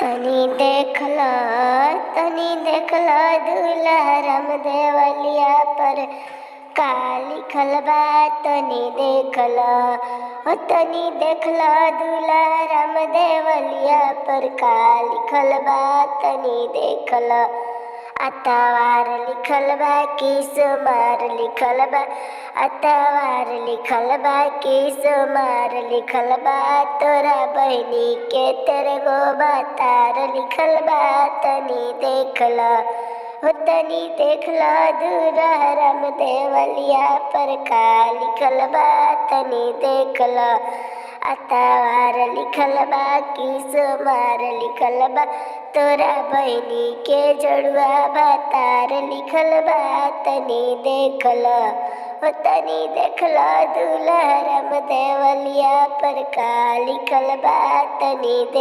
तनी देखला दूल्हा रामदेवलिया पर का लिखल बा। तनी देखला दूल्हा रामदेवलिया पर का लिखल बा। तनी देखला अतवार लिखल बा कि सोमवार लिखल बा। अतवार लिखल बा कि सोमवार लिखल बा। तोरा बहिनी के तेरे गो बतार लिखल बा। तनी देखला दूल्हा रामदेवलिया पर का लिखल बा। तनी देखला अतवार लिखल बा कि सोमवार लिखल बा। तोरा बहिनी के जड़ुआ बतार लिखल बा। तनी देखला दूल्हा रामदेवलिया पर का लिखल बा। तनी देख